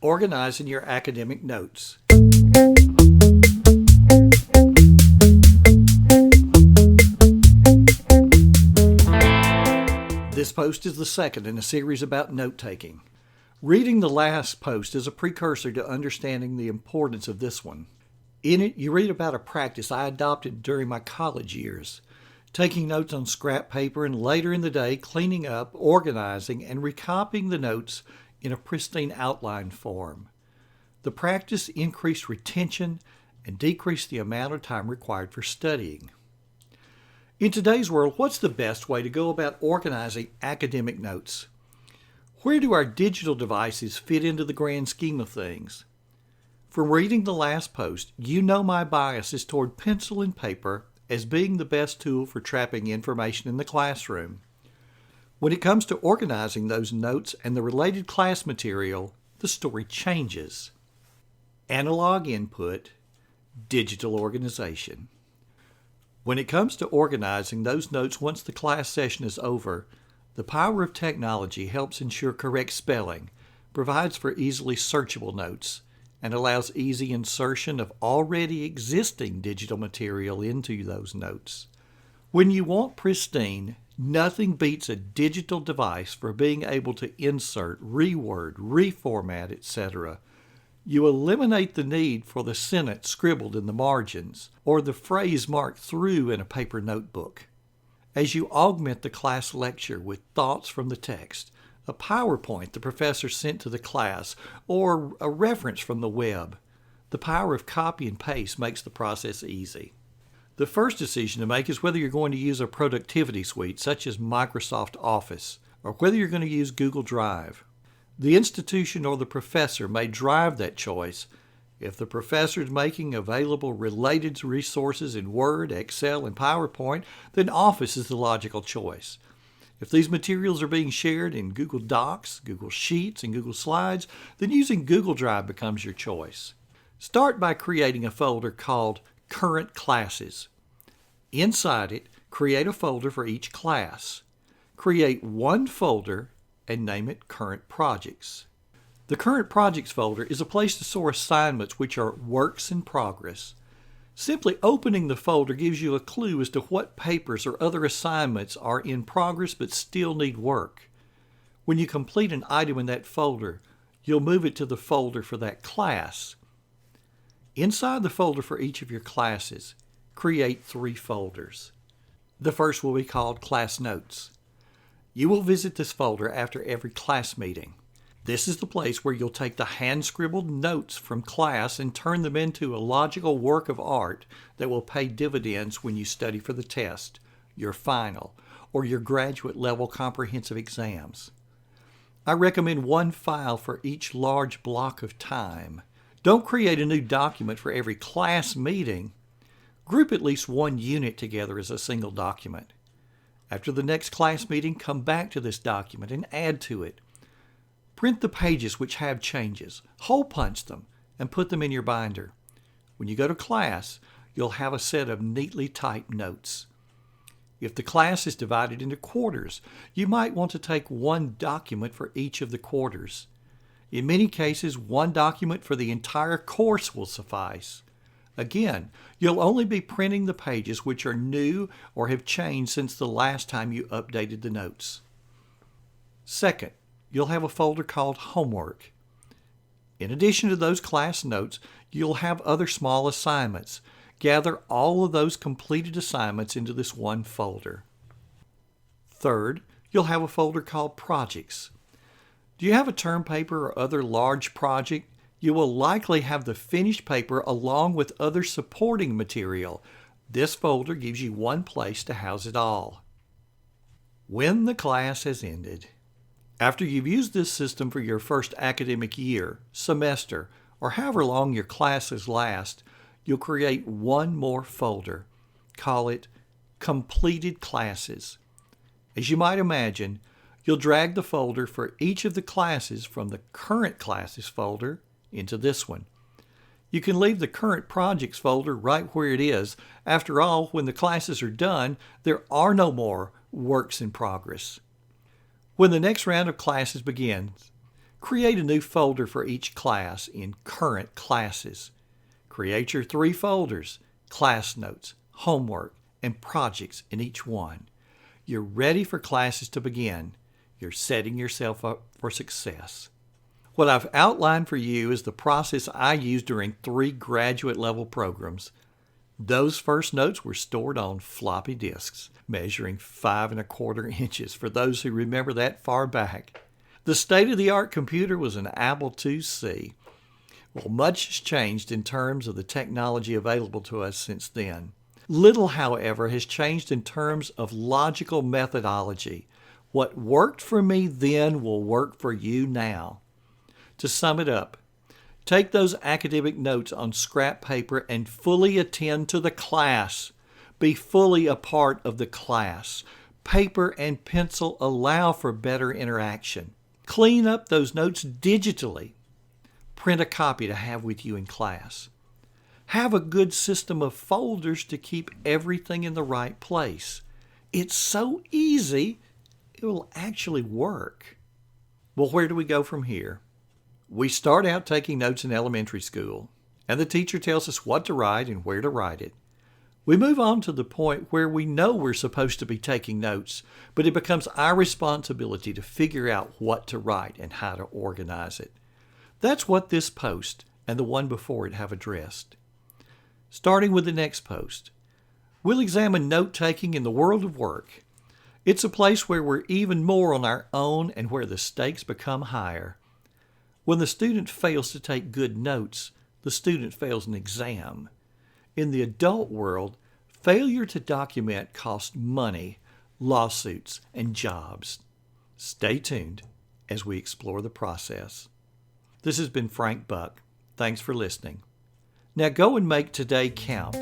Organizing your academic notes. This post is the second in a series about note-taking. Reading the last post is a precursor to understanding the importance of this one. In it, you read about a practice I adopted during my college years, taking notes on scrap paper and later in the day cleaning up, organizing, and recopying the notes in a pristine outline form. The practice increased retention and decreased the amount of time required for studying. In today's world, what's the best way to go about organizing academic notes? Where do our digital devices fit into the grand scheme of things? From reading the last post, you know my bias is toward pencil and paper as being the best tool for trapping information in the classroom. When it comes to organizing those notes and the related class material, the story changes. Analog input, digital organization. When it comes to organizing those notes once the class session is over, the power of technology helps ensure correct spelling, provides for easily searchable notes, and allows easy insertion of already existing digital material into those notes. When you want pristine, nothing beats a digital device for being able to insert, reword, reformat, etc. You eliminate the need for the sentence scribbled in the margins or the phrase marked through in a paper notebook. As you augment the class lecture with thoughts from the text, a PowerPoint the professor sent to the class, or a reference from the web, the power of copy and paste makes the process easy. The first decision to make is whether you're going to use a productivity suite such as Microsoft Office, or whether you're going to use Google Drive. The institution or the professor may drive that choice. If the professor is making available related resources in Word, Excel, and PowerPoint, then Office is the logical choice. If these materials are being shared in Google Docs, Google Sheets, and Google Slides, then using Google Drive becomes your choice. Start by creating a folder called Current Classes. Inside it, create a folder for each class. Create one folder and name it Current Projects. The Current Projects folder is a place to store assignments which are works in progress. Simply opening the folder gives you a clue as to what papers or other assignments are in progress but still need work. When you complete an item in that folder, you'll move it to the folder for that class. Inside the folder for each of your classes, create 3 folders. The first will be called Class Notes. You will visit this folder after every class meeting. This is the place where you'll take the hand-scribbled notes from class and turn them into a logical work of art that will pay dividends when you study for the test, your final, or your graduate-level comprehensive exams. I recommend one file for each large block of time. Don't create a new document for every class meeting. Group at least one unit together as a single document. After the next class meeting, come back to this document and add to it. Print the pages which have changes, hole punch them, and put them in your binder. When you go to class, you'll have a set of neatly typed notes. If the class is divided into quarters, you might want to take one document for each of the quarters. In many cases, one document for the entire course will suffice. Again, you'll only be printing the pages which are new or have changed since the last time you updated the notes. Second, you'll have a folder called Homework. In addition to those class notes, you'll have other small assignments. Gather all of those completed assignments into this one folder. Third, you'll have a folder called Projects. Do you have a term paper or other large project? You will likely have the finished paper along with other supporting material. This folder gives you one place to house it all. When the class has ended. After you've used this system for your first academic year, semester, or however long your classes last, you'll create one more folder. Call it Completed Classes. As you might imagine, you'll drag the folder for each of the classes from the Current Classes folder into this one. You can leave the Current Projects folder right where it is. After all, when the classes are done, there are no more works in progress. When the next round of classes begins, Create a new folder for each class in Current Classes. Create your 3 folders, class notes, homework, and projects in each one. You're ready for classes to begin. You're setting yourself up for success. What I've outlined for you is the process I used during 3 graduate level programs. Those first notes were stored on floppy disks, measuring 5 1/4 inches for those who remember that far back. The state-of-the-art computer was an Apple IIc. Well, much has changed in terms of the technology available to us since then. Little, however, has changed in terms of logical methodology. What worked for me then will work for you now. To sum it up, take those academic notes on scrap paper and fully attend to the class. Be fully a part of the class. Paper and pencil allow for better interaction. Clean up those notes digitally. Print a copy to have with you in class. Have a good system of folders to keep everything in the right place. It's so easy, it will actually work. Well, where do we go from here? We start out taking notes in elementary school, and the teacher tells us what to write and where to write it. We move on to the point where we know we're supposed to be taking notes, but it becomes our responsibility to figure out what to write and how to organize it. That's what this post and the one before it have addressed. Starting with the next post, we'll examine note-taking in the world of work. It's a place where we're even more on our own and where the stakes become higher. When the student fails to take good notes, the student fails an exam. In the adult world, failure to document costs money, lawsuits, and jobs. Stay tuned as we explore the process. This has been Frank Buck. Thanks for listening. Now go and make today count.